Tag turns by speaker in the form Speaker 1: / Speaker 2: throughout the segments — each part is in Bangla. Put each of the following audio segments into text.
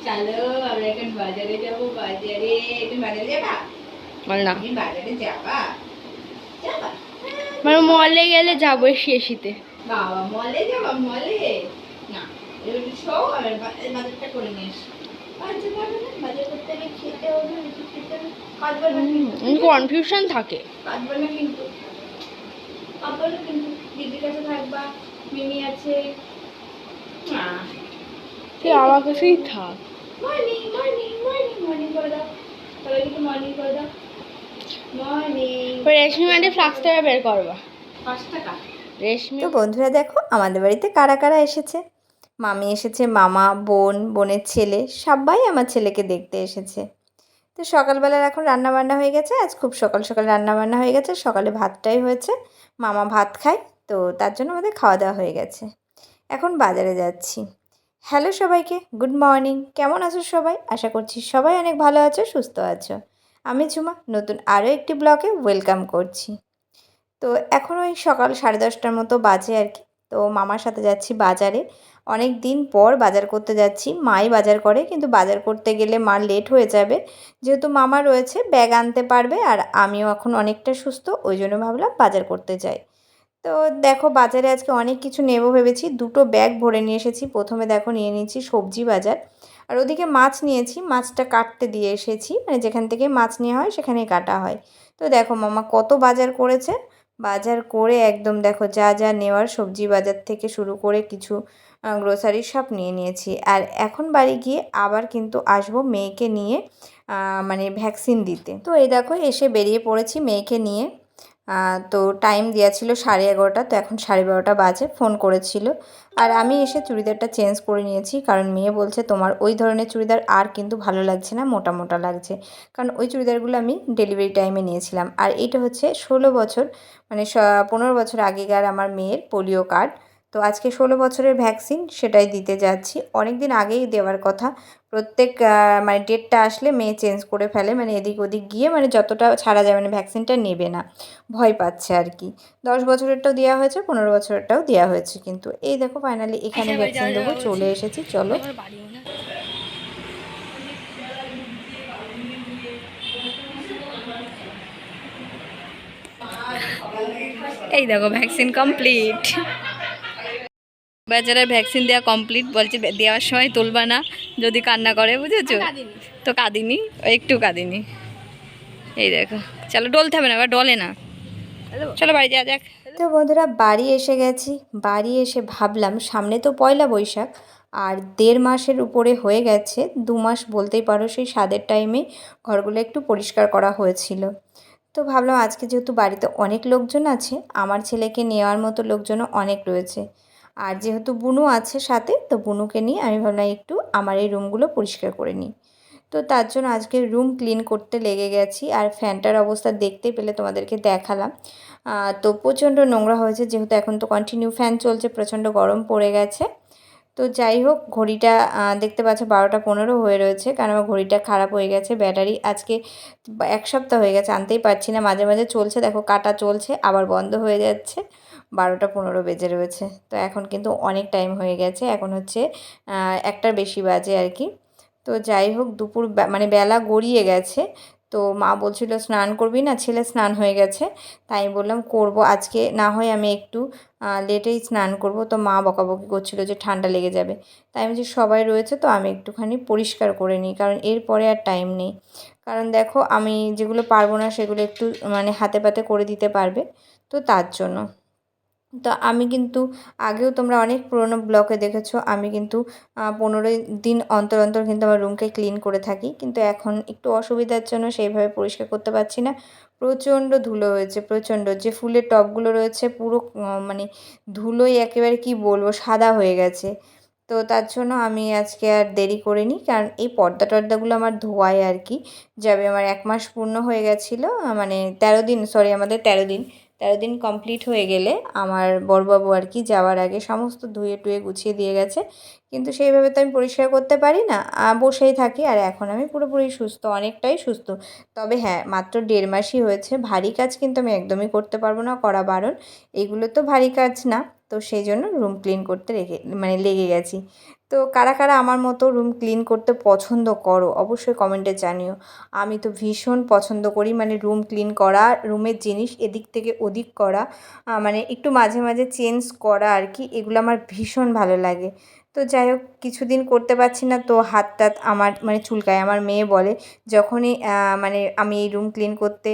Speaker 1: চলো আমরা এখন বাজারে যাবো। বাজারে তুমি বাজারে যাবা?
Speaker 2: না,
Speaker 1: তুমি বাজারে যাবা? যাবা?
Speaker 2: মানে মলে গেলে যাবো শেষিতে।
Speaker 1: বাবা মলে যাবা? মলে না, এবার শো আর বাজারটা করে নিয়ে এসো। বাজার করবে না, বাজার করতে হবে, খেতে হবে, কিছু খেতে হবে, কাঁদবে না কিন্তু,
Speaker 2: কনফিউশন থাকে।
Speaker 1: কাঁদবে না কিন্তু, কাঁদবে না কিন্তু, দিদির কাছে থাকবা, মিমি আছে। না
Speaker 2: তুই আমার কাছেই থাক।
Speaker 1: মর্নিং মর্নিং মর্নিং মর্নিং করে দাও, সবাই কিন্তু মর্নিং করে দাও। মর্নিং।
Speaker 2: রেশমি মানে ফ্লাক্সটা বের করবা।
Speaker 1: 5 টাকা।
Speaker 2: রেশমি।
Speaker 3: তো বন্ধুরা দেখো আমাদের বাড়িতে কারা কারা এসেছে। মামি এসেছে, মামা, বোন, বোনের ছেলে, সবাই আমার ছেলেকে দেখতে এসেছে। তো সকালবেলার এখন রান্না বান্না হয়ে গেছে, আজ খুব সকাল সকাল রান্না বান্না হয়ে গেছে। সকালে ভাতটাই হয়েছে, মামা ভাত খায়, তো তার জন্য আমাদের খাওয়া দাওয়া হয়ে গেছে। এখন বাজারে যাচ্ছি। হ্যালো সবাইকে, গুড মর্নিং। কেমন আছো সবাই? আশা করছি সবাই অনেক ভালো আছো, সুস্থ আছো। আমি ঝুমা নতুন আরও একটি ব্লগে ওয়েলকাম করছি। তো এখন ওই সকাল 10:30টার মতো বাজে আর কি। তো মামার সাথে যাচ্ছি বাজারে। অনেক দিন পর বাজার করতে যাচ্ছি। মাই বাজার করে, কিন্তু বাজার করতে গেলে মার লেট হয়ে যাবে। যেহেতু মামা রয়েছে, ব্যাগ আনতে পারবে, আর আমিও এখন অনেকটা সুস্থ, ওই জন্য ভাবলাম বাজার করতে যাই। তো দেখো বাজারে আজকে অনেক কিছু নেব ভেবেছি, 2টো ব্যাগ ভরে নিয়ে এসেছি। প্রথমে দেখো নিয়ে নিচ্ছি সবজি বাজার, আর ওদিকে মাছ নিয়েছি। মাছটা কাটতে দিয়ে এসেছি, মানে যেখান থেকে মাছ নেওয়া হয় সেখানেই কাটা হয়। তো দেখো মামা কত বাজার করেছে। বাজার করে একদম দেখো যা যা নেওয়ার, সবজি বাজার থেকে শুরু করে কিছু গ্রোসারি সব নিয়ে নিয়েছি। আর এখন বাড়ি গিয়ে আবার কিন্তু আসবো মেয়েকে নিয়ে, মানে ভ্যাকসিন দিতে। তো এই দেখো এসে বেরিয়ে পড়েছি মেয়েকে নিয়ে। তো টাইম দেওয়া ছিল 11:30, তো এখন 12:30 বাজে। ফোন করেছিল, আর আমি এসে চুড়িদারটা চেঞ্জ করে নিয়েছি, কারণ মেয়ে বলছে তোমার ওই ধরনের চুড়িদার আর কিন্তু ভালো লাগছে না, মোটা মোটা লাগছে। কারণ ওই চুড়িদারগুলো আমি ডেলিভারি টাইমে নিয়েছিলাম। আর এটা হচ্ছে 16 বছর, মানে 15 বছর আগেকার আমার মেয়ের পোলিও কার্ড। তো আজকে 16 বছরের ভ্যাকসিন, সেটাই দিতে যাচ্ছি। অনেক দিন আগেই দেওয়ার কথা। প্রত্যেক মানে ডেটটা আসলে মেয়ে চেঞ্জ করে ফেলে, মানে এদিক ওদিক গিয়ে, মানে যতটা ছাড়া যায়, মানে ভ্যাকসিনটা নেবে না, ভয় পাচ্ছে আর কি। 10 বছরেরটাও দেওয়া হয়েছে, 15 বছরেরটাও দেওয়া হয়েছে। কিন্তু এই দেখো ফাইনালি এখানে ভ্যাকসিন দেবো, চলে এসেছি, চলো।
Speaker 2: এই দেখো ভ্যাকসিন কমপ্লিট। বাচ্চারা ভ্যাকসিন দেওয়া কমপ্লিট। বলছে দেওয়ার সময় তুলবা না যদি কান্না করে, বুঝেছো? তো কাঁদিনি, একটু কাঁদিনি। এই দেখো, চলো ডলতে হবে না, এবার ডলে না, চলো বাড়ি যাওয়া যাক।
Speaker 3: তো বন্ধুরা বাড়ি এসে গেছি। বাড়ি এসে ভাবলাম সামনে তো পয়লা বৈশাখ, আর 1.5 মাসের উপরে হয়ে গেছে, 2 মাস বলতেই পারো। সেই স্বাদের টাইমে ঘরগুলো একটু পরিষ্কার করা হয়েছিল। তো ভাবলাম আজকে যেহেতু বাড়িতে অনেক লোকজন আছে, আমার ছেলেকে নেওয়ার মতো লোকজনও অনেক রয়েছে, আর যেহেতু বুনু আছে সাথে, তো বুনুকে নিয়ে আমি ভাবলাম একটু আমার এই রুমগুলো পরিষ্কার করে নিই। তো তার জন্য আজকে রুম ক্লিন করতে লেগে গেছি। আর ফ্যানটার অবস্থা দেখতে পেলে তোমাদেরকে দেখালাম। তো প্রচণ্ড নোংরা হয়েছে, যেহেতু এখন তো কন্টিনিউ ফ্যান চলছে, প্রচণ্ড গরম পড়ে গেছে। তো যাই হোক, ঘড়িটা দেখতে পাচ্ছ 12:15 হয়ে রয়েছে, কারণ আমার ঘড়িটা খারাপ হয়ে গেছে। ব্যাটারি আজকে 1 সপ্তাহ হয়ে গেছে, আনতেই পারছি না। মাঝে মাঝে চলছে, দেখো কাটা চলছে, আবার বন্ধ হয়ে যাচ্ছে। 12:15 বেজে রয়েছে। তো এখন কিন্তু অনেক টাইম হয়ে গেছে, এখন হচ্ছে 1টার বেশি বাজে আর কি। তো যাই হোক, দুপুর মানে বেলা গড়িয়ে গেছে। তো মা বলছিল স্নান করবি না, ছেলে স্নান হয়ে গেছে। তাই বললাম করব আজকে, না হয় আমি একটু লেটেই স্নান করব। তো মা বকাবকি করছিল যে ঠান্ডা লেগে যাবে। তাই আমি যে সবাই রয়েছে, তো আমি একটুখানি পরিষ্কার করে নিই, কারণ এরপরে আর টাইম নেই। কারণ দেখো আমি যেগুলো পারবো না সেগুলো একটু মানে হাতে পাতে করে দিতে পারবে, তো তার জন্য। তো আমি কিন্তু আগেও তোমরা অনেক পুরনো ব্লগে দেখেছো, আমি কিন্তু 15 দিন অন্তর অন্তর কিন্তু আমার রুমকে ক্লিন করে থাকি। কিন্তু এখন একটু অসুবিধার জন্য সেইভাবে পরিষ্কার করতে পারছি না। প্রচণ্ড ধুলো হয়েছে, প্রচণ্ড। যে ফুলের টবগুলো রয়েছে পুরো মানে ধুলোয় একেবারে কি বলবো, সাদা হয়ে গেছে। তো তার জন্য আমি আজকে আর দেরি করিনি, কারণ এই পর্দা টর্দাগুলো আমার ধোয়ায় আর কি যাবে। আমার 1 মাস পূর্ণ হয়ে গেছিলো, মানে 13 দিন, সরি আমাদের 13 দিন। 13 দিন কমপ্লিট হয়ে গেলে আমার বড়বাবু আর কি যাওয়ার আগে সমস্ত ধুয়ে টুয়ে গুছিয়ে দিয়ে গেছে। কিন্তু সেইভাবে তো আমি পরিষ্কার করতে পারি না, বসেই থাকি। আর এখন আমি পুরোপুরি সুস্থ, অনেকটাই সুস্থ। তবে হ্যাঁ, মাত্র 1.5 মাসই হয়েছে, ভারী কাজ কিন্তু আমি একদমই করতে পারবো না, করা বারণ। এইগুলো তো ভারী কাজ না, তো সেই জন্য রুম ক্লিন করতে লেগে গেছি। তো কারা কারা আমার মতো রুম ক্লিন করতে পছন্দ করো অবশ্যই কমেন্টে জানিও। আমি তো ভীষণ পছন্দ করি, মানে রুম ক্লিন করা, রুমের জিনিস এদিক থেকে ওদিক করা, মানে একটু মাঝে মাঝে চেঞ্জ করা আর কি, এগুলো আমার ভীষণ ভালো লাগে। তো যাই হোক, কিছুদিন করতে পারছি না, তো হাত টাত আমার মানে চুলকায়। আমার মেয়ে বলে যখনই মানে আমি এই রুম ক্লিন করতে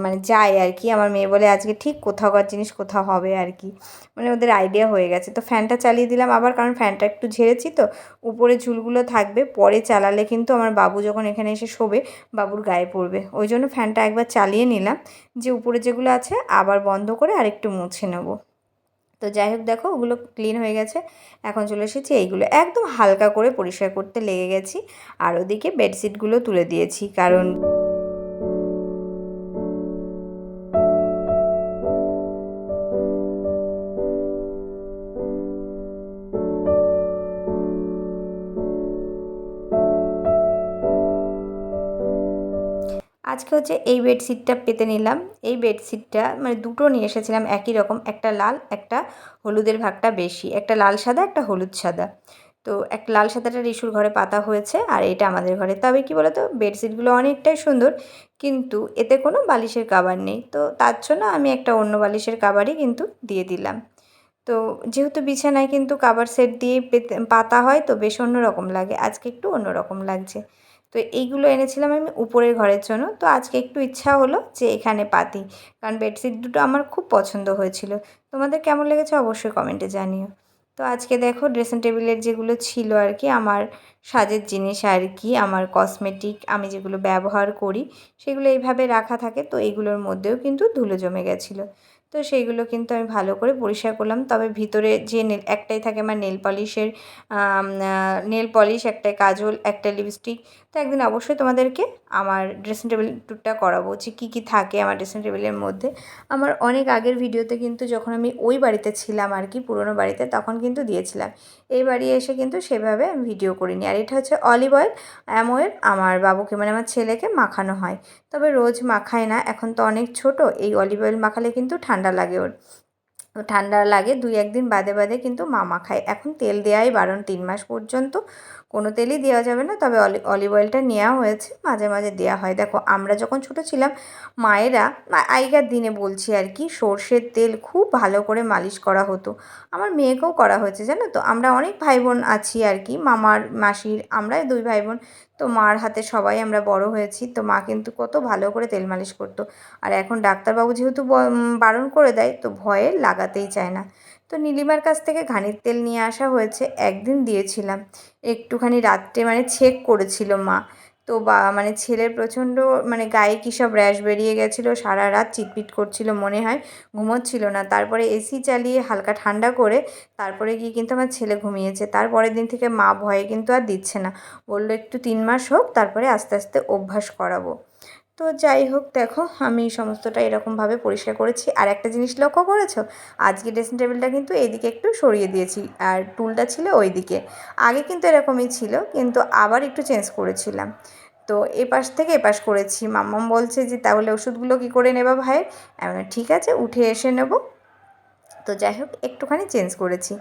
Speaker 3: মানে যাই আর কি, আমার মেয়ে বলে আজকে ঠিক কোথাওকার জিনিস কোথাও হবে আর কি, মানে ওদের আইডিয়া হয়ে গেছে। তো ফ্যানটা চালিয়ে দিলাম আবার, কারণ ফ্যানটা একটু ঝেড়েছি তো উপরে ঝুলগুলো থাকবে, পরে চালালে কিন্তু আমার বাবু যখন এখানে এসে শোবে বাবুর গায়ে পড়বে, ওই জন্য ফ্যানটা একবার চালিয়ে নিলাম, যে উপরে যেগুলো আছে আবার বন্ধ করে আরেকটু মুছে নেবো। তো যাই হোক, দেখো ওগুলো ক্লিন হয়ে গেছে। এখন চলে এসেছি এইগুলো একদম হালকা করে পরিষ্কার করতে লেগে গেছি। আর ওদিকে বেডশিটগুলো তুলে দিয়েছি, কারণ আজকে হচ্ছে এই বেডশিটটা পেতে নিলাম। এই বেডশিটটা মানে দুটো নিয়ে এসেছিলাম একই রকম, একটা লাল একটা হলুদের ভাগটা বেশি, একটা লাল সাদা একটা হলুদ সাদা। তো একটা লাল সাদাটা রিশুর ঘরে পাতা হয়েছে আর এটা আমাদের ঘরে। তবে কি বলো তো, বেডশিটগুলো অনেকটাই সুন্দর, কিন্তু এতে কোনো বালিশের কভার নেই, তো তার জন্য আমি একটা অন্য বালিশের কভারই কিন্তু দিয়ে দিলাম। তো যেহেতু বিছানায় কিন্তু কভার সেট দিয়ে পাতা হয়, তো বেশ অন্যরকম লাগে, আজকে একটু অন্যরকম লাগছে। তো এইগুলো এনেছিলাম আমি উপরের ঘরের জন্য, তো আজকে একটু ইচ্ছা হলো যে এখানে পাতি, কারণ বেডশিট দুটো আমার খুব পছন্দ হয়েছিল। তোমাদের কেমন লেগেছে অবশ্যই কমেন্টে জানিও। তো আজকে দেখো ড্রেসিং টেবিলের যেগুলো ছিল আর কি আমার সাজের জিনিস আর কি, আমার কসমেটিক আমি যেগুলো ব্যবহার করি সেগুলো এইভাবে রাখা থাকে, তো এইগুলোর মধ্যেও কিন্তু ধুলো জমে গেছিলো। তো সেইগুলো কিন্তু আমি ভালো করে পরিষ্কার করলাম। তবে ভিতরে যে একটাই থাকে আমার নেল পলিশের, নেল পলিশ, একটাই কাজল, একটা লিপস্টিক। তো একদিন অবশ্যই তোমাদেরকে আমার ড্রেসিং টেবিল ট্যুরটা করাবো যে কী কী থাকে আমার ড্রেসিং টেবিলের মধ্যে। আমার অনেক আগের ভিডিওতে কিন্তু যখন আমি ওই বাড়িতে ছিলাম আর কি, পুরোনো বাড়িতে, তখন কিন্তু দিয়েছিলাম। এই বাড়ি এসে কিন্তু সেভাবে আমি ভিডিও করিনি। আর এটা হচ্ছে অলিভ অয়েল অ্যামোয়ের, আমার বাবুকে মানে আমার ছেলেকে মাখানো হয়, তবে রোজ মাখায় না, এখন তো অনেক ছোট। এই অলিভ অয়েল মাখালে কিন্তু ঠান্ডা লাগে ওর, ঠান্ডা লাগে 2-1 দিন বাদে বাদে কিন্তু মা মাখায়। এখন তেল দেওয়াই বারণ, 3 মাস পর্যন্ত কোনো তেলই দেওয়া যাবে না, তবে অলিভ অয়েলটা নেওয়া হয়েছে, মাঝে মাঝে দেওয়া হয়। দেখো আমরা যখন ছোট ছিলাম মায়েরা, আগেকার দিনে বলছি আর কি, সর্ষের তেল খুব ভালো করে মালিশ করা হতো। আমার মেয়েকেও করা হয়েছে জানো তো, আমরা অনেক ভাই বোন আছি আর কি, মামার মাসির আমরাই 2 ভাই বোন, তো মার হাতে সবাই আমরা বড় হয়েছি, তো মা কিন্তু কত ভালো করে তেল মালিশ করতো। আর এখন ডাক্তারবাবু যেহেতু বারণ করে দেয়, তো ভয়ে লাগাতেই চায় না। তো নীলিমার কাছ থেকে ঘানির তেল নিয়ে আসা হয়েছে, একদিন দিয়েছিলাম একটুখানি রাত্রে, মানে ছেক করেছিল মা। তো মানে ছেলের প্রচণ্ড মানে গায়ে কী সব র্যাশ বেরিয়ে গেছিলো, সারা রাত চিটপিট করছিল, মনে হয় ঘুমোচ্ছিল না। তারপরে এসি চালিয়ে হালকা ঠান্ডা করে তারপরে গিয়ে কিন্তু আমার ছেলে ঘুমিয়েছে। তারপরের দিন থেকে মা ভয়ে কিন্তু আর দিচ্ছে না, বললো একটু 3 মাস হোক, তারপরে আস্তে আস্তে অভ্যাস করাবো। তো যাই হোক, দেখো আমি সমস্তটা এরকমভাবে পরিষ্কার করেছি। আর একটা জিনিস লক্ষ্য করেছো, আজকে ড্রেসিং টেবিলটা কিন্তু এইদিকে একটু সরিয়ে দিয়েছি, আর টুলটা ছিল ওই দিকে। আগে কিন্তু এরকমই ছিল, কিন্তু আবার একটু চেঞ্জ করেছিলাম, তো এপাশ থেকে এপাশ করেছি। মাম্মাম বলছে যে তাহলে ওষুধগুলো কী করে নেবা ভাইয়ের, আমি ঠিক আছে উঠে এসে নেবো। তো যাই হোক, একটুখানি চেঞ্জ করেছি।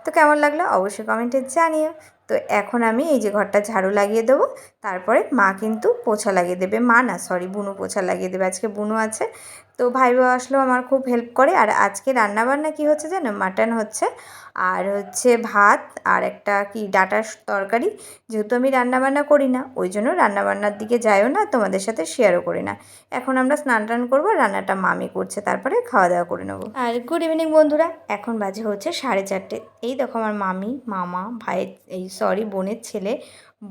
Speaker 3: তো কেমন লাগলো অবশ্যই কমেন্টে জানিও। তো এখন আমি এই যে ঘরটা ঝাড়ু লাগিয়ে দেবো, তারপরে মা কিন্তু পোছা লাগিয়ে দেবে, মা না সরি বুনু পোছা লাগিয়ে দেবে, আজকে বুনু আছে। তো ভাই বোন আসলেও আমার খুব হেল্প করে। আর আজকে রান্নাবান্না কী হচ্ছে জানো, মাটন হচ্ছে, আর হচ্ছে ভাত, আর একটা কি ডাঁটার তরকারি। যেহেতু আমি রান্নাবান্না করি না, ওই জন্য রান্নাবান্নার দিকে যাইও না, তোমাদের সাথে শেয়ারও করি না। এখন আমরা স্নান টান করবো, রান্নাটা মামি করছে, তারপরে খাওয়া দাওয়া করে নেবো। আর গুড ইভিনিং বন্ধুরা, এখন বাজে হচ্ছে 4:30। এই দেখো আমার মামি, মামা, ভাইয়ের বোনের ছেলে,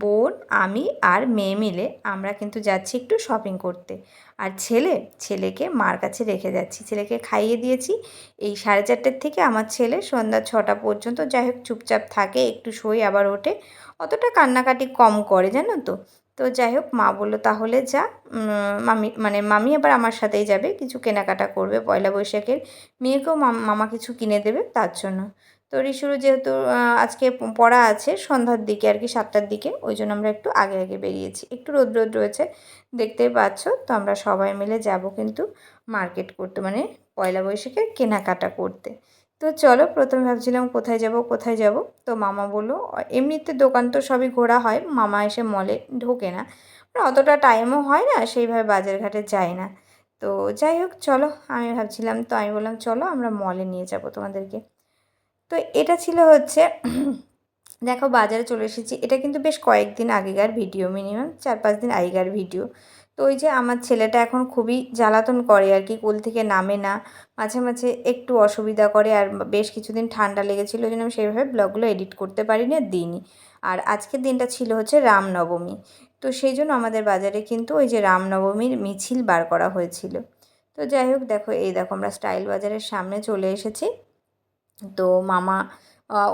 Speaker 3: বোন, আমি আর মেয়ে মিলে আমরা কিন্তু যাচ্ছি একটু শপিং করতে। আর ছেলেকে মার কাছে রেখে যাচ্ছি, ছেলেকে খাইয়ে দিয়েছি। এই 4:30 থেকে আমার ছেলে সন্ধ্যা 6টা পর্যন্ত যাই হোক চুপচাপ থাকে, একটু শোয় আবার ওঠে, অতটা কান্নাকাটি কম করে জানো তো। তো যাই হোক, মা বললো তাহলে যা, মামি আবার আমার সাথেই যাবে, কিছু কেনাকাটা করবে পয়লা বৈশাখের, মেয়েকেও মামা কিছু কিনে দেবে তার জন্য। তো রিশুরও যেহেতু আজকে পড়া আছে সন্ধ্যার দিকে আর কি, 7টার দিকে, ওই জন্য আমরা একটু আগে আগে বেরিয়েছি, একটু রোদ রোদ রয়েছে দেখতেই পাচ্ছ। তো আমরা সবাই মিলে যাব কিন্তু মার্কেট করতে, মানে পয়লা বৈশাখের কেনাকাটা করতে। তো তো চলো, প্রথমে ভাবছিলাম কোথায় যাব। তো মামা বললো এমনিতে দোকান তো সবই ঘোরা হয়, মামা এসে মলে ঢোকে না, মানে অতটা টাইমও হয় না, সেইভাবে বাজার ঘাটে যায় না। তো যাই হোক চলো, আমি ভাবছিলাম, তো আমি বললাম চলো আমরা মলে নিয়ে যাব তোমাদেরকে। তো এটা ছিল হচ্ছে দেখো বাজারে চলে এসেছি। এটা কিন্তু বেশ কয়েকদিন আগেকার ভিডিও, মিনিমাম 4-5 দিন আগেকার ভিডিও। তো ওই যে আমার ছেলেটা এখন খুবই জ্বালাতন করে আর কি, কোল থেকে নামে না, মাঝে মাঝে একটু অসুবিধা করে, আর বেশ কিছুদিন ঠান্ডা লেগেছিলো, ওই জন্য আমি সেইভাবে ব্লগগুলো এডিট করতে পারিনি আর দিইনি। আর আজকের দিনটা ছিল হচ্ছে রামনবমী, তো সেই জন্য আমাদের বাজারে কিন্তু ওই যে রামনবমীর মিছিল বার করা হয়েছিল। তো যাই হোক দেখো, এই দেখো আমরা স্টাইল বাজারের সামনে চলে এসেছি। তো মামা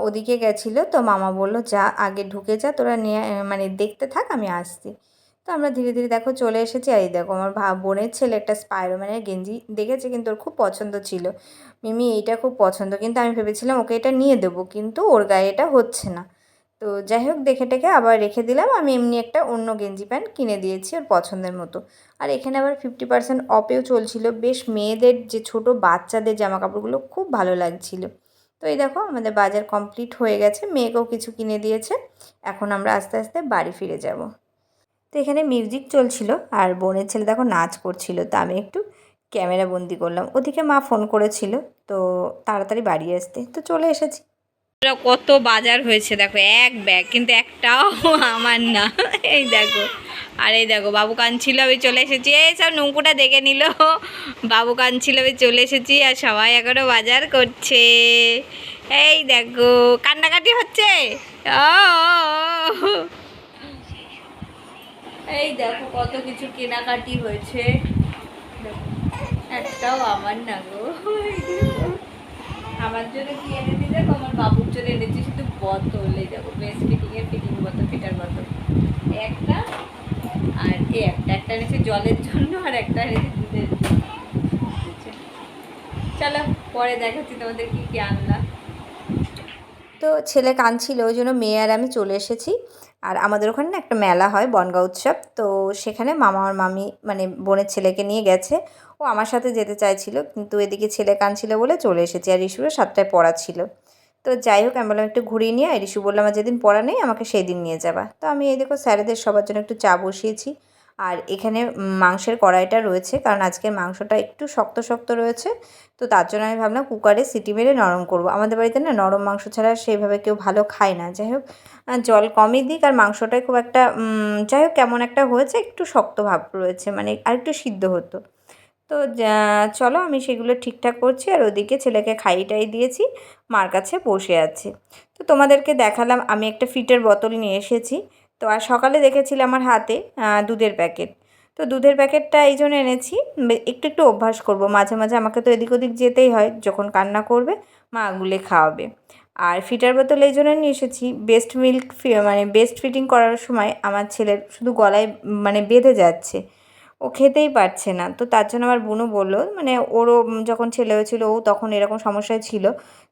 Speaker 3: ওদিকে গেছিলো, তো মামা বলল যা আগে ঢুকে যা, তোরা নিয়ে মানে দেখতে থাক, আমি আসছি। তো আমরা ধীরে ধীরে দেখো চলে এসেছি। আর এই দেখো আমার বোনের ছেলে একটা স্পাইডারম্যানের গেঞ্জি দেখেছে, কিন্তু ওর খুব পছন্দ ছিল, মিমি এইটা খুব পছন্দ, কিন্তু আমি ভেবেছিলাম ওকে এটা নিয়ে দেবো, কিন্তু ওর গায়ে এটা হচ্ছে না। তো যাই হোক দেখে টেকে আবার রেখে দিলাম, আমি এমনি একটা অন্য গেঞ্জি প্যান্ট কিনে দিয়েছি ওর পছন্দের মতো। আর এখানে আবার 50% অফেও চলছিল, বেশ মেয়েদের যে ছোট বাচ্চাদের জামা কাপড়গুলো খুব ভালো লাগছিল। তো এই দেখো আমাদের বাজার কমপ্লিট হয়ে গেছে, মেয়েকেও কিছু কিনে দিয়েছে, এখন আমরা আস্তে আস্তে বাড়ি ফিরে যাব। তো এখানে মিউজিক চলছিল আর বোনের ছেলে দেখো নাচ করছিল, তো আমি একটু ক্যামেরা বন্দি করলাম। ওদিকে মা ফোন করেছিল, তো তাড়াতাড়ি বাড়ি আসতে, তো চলে এসেছি।
Speaker 2: কত বাজার হয়েছে দেখো, এক ব্যাগ, কিন্তু একটাও আমার না। এই দেখো, আর এই দেখো বাবু কাঁদছিল, আমি চলে এসেছি, এই সব নৌকুটা দেখে নিল, বাবু কাঁদছিল, আমি চলে এসেছি, আর সবাই এখনও বাজার করছে। এই দেখো কান্নাকাটি হচ্ছে। এই দেখো কত কিছু কেনাকাটি হয়েছে, একটাও আমার না গো। আমার জন্য কি এনেছি দেখো, আমার বাবুর জন্য এনেছি শুধু বোতল। এই দেখো বেস্ট ফিটিংয়ের ফিটিং বোতল, ফিটার বোতল একটা, আর একটা এনেছি জলের জন্য, আর একটা এনেছি দুধের জন্য। চলো পরে দেখাচ্ছি তোমাদের কি কি আনলাম।
Speaker 3: তো ছেলে কাঁদছিল, ওই জন্য মেয়ে আর আমি চলে এসেছি। আর আমাদের ওখানে না একটা মেলা হয়, বনগা উৎসব, তো সেখানে মামা আর মামি মানে বোনের ছেলেকে নিয়ে গেছে, ও আমার সাথে যেতে চাইছিল, কিন্তু এদিকে ছেলে কাঁদছিল বলে চলে এসেছি। আর ঋষুরও 7টায় পড়া ছিল। তো যাই হোক আমি বললাম একটু ঘুরিয়ে নিয়ে, আর ঋষু বললাম আমার যেদিন পড়া নেই আমাকে সেই দিন নিয়ে যাবা। তো আমি এই দেখো স্যারেদের সবার জন্য একটু চা বসিয়েছি। আর এখানে মাংসের কড়াইটা রয়েছে, কারণ আজকের মাংসটা একটু শক্ত শক্ত রয়েছে, তো তার জন্য আমি ভাবলাম কুকারে সিটি মেরে নরম করব। আমাদের বাড়িতে না নরম মাংস ছাড়া সেইভাবে কেউ ভালো খায় না। যাই হোক জল কমই দিক, আর মাংসটাই খুব একটা যাই হোক কেমন একটা হয়েছে, একটু শক্ত ভাব রয়েছে, মানে আর একটু সিদ্ধ হতো। তো চলো আমি সেগুলো ঠিকঠাক করছি, আর ওদিকে ছেলেকে খাইটাই দিয়েছি, মার কাছে বসে আছে। তো তোমাদেরকে দেখালাম আমি একটা ফিটের বোতল নিয়ে এসেছি। তো আর সকালে দেখেছিলাম আমার হাতে দুধের প্যাকেট, তো দুধের প্যাকেটটা এই জন্য এনেছি, একটু একটু অভ্যাস করব, মাঝে মাঝে আমাকে তো এদিক ওদিক যেতেই হয়, যখন কান্না করবে মা আগুলে খাওয়াবে। আর ফিটার বোতল এই জন্য নিয়ে এসেছি, বেস্ট মিল্ক মানে বেস্ট ফিটিং করার সময় আমার ছেলের শুধু গলায় মানে বেঁধে যাচ্ছে, ও খেতেই পারছে না। তো তার জন্য আমার বোনও বললো, মানে ওরও যখন ছেলে হয়েছিল ও তখন এরকম সমস্যায় ছিল,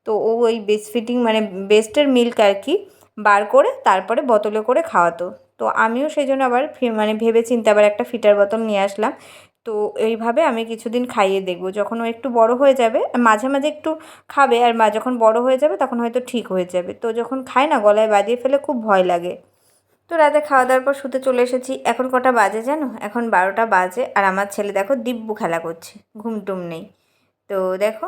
Speaker 3: তো ও ওই বেস্ট ফিটিং মানে বেস্টের মিল্ক আর কি বার করে তারপরে বোতলে করে খাওয়াতো। তো আমিও সেই জন্য আবার মানে ভেবে চিন্তে আবার একটা ফিটার বোতল নিয়ে আসলাম। তো এইভাবে আমি কিছুদিন খাইয়ে দেখবো, যখন ও একটু বড় হয়ে যাবে, মাঝে মাঝে একটু খাবে, আর মা যখন বড় হয়ে যাবে তখন হয়তো ঠিক হয়ে যাবে। তো যখন খায় না গলায় বাজিয়ে ফেলে, খুব ভয় লাগে। তো রাতে খাওয়া দাওয়ার পর শুতে চলে এসেছি। এখন কটা বাজে জানো, এখন 12টা বাজে, আর আমার ছেলে দেখো দিব্যু খেলা করছে, ঘুমটুম নেই। তো দেখো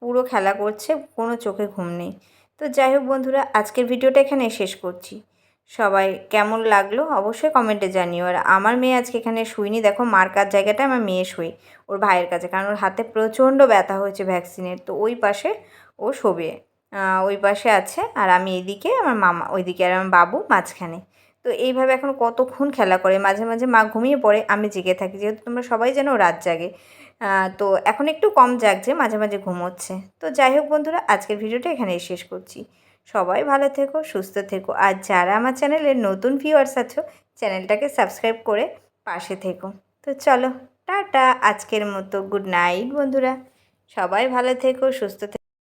Speaker 3: পুরো খেলা করছে, কোনো চোখে ঘুম নেই। তো যাই হোক বন্ধুরা, আজকের ভিডিওটা এখানে শেষ করছি। সবাই কেমন লাগলো অবশ্যই কমেন্টে জানিও। আর আমার মেয়ে আজকে এখানে শুইনি, দেখো মার কাজ জায়গাটা আমার মেয়ে শুই ওর ভাইয়ের কাছে, কারণ ওর হাতে প্রচণ্ড ব্যথা হয়েছে ভ্যাকসিনের, তো ওই পাশে ও শোবে, ওই পাশে আছে, আর আমি এইদিকে, আমার মামা ওইদিকে, আর আমার বাবু মাঝখানে। তো এইভাবে এখন কতক্ষণ খেলা করে, মাঝে মাঝে মা ঘুমিয়ে পড়ে, আমি জেগে থাকি, যেহেতু তোমরা সবাই জানো রাত জাগে। তো এখন একটু কম জাগছে, মাঝে মাঝে ঘুমোচ্ছে। তো যাই হোক বন্ধুরা, আজকের ভিডিওটা এখানেই শেষ করছি। সবাই ভালো থেকো, সুস্থ থেকো, আর যারা আমার চ্যানেলের নতুন ভিউয়ার্স আছো চ্যানেলটাকে সাবস্ক্রাইব করে পাশে থেকো। তো চলো টাটা, আজকের মতো গুড নাইট বন্ধুরা, সবাই ভালো থেকো, সুস্থ থেকো।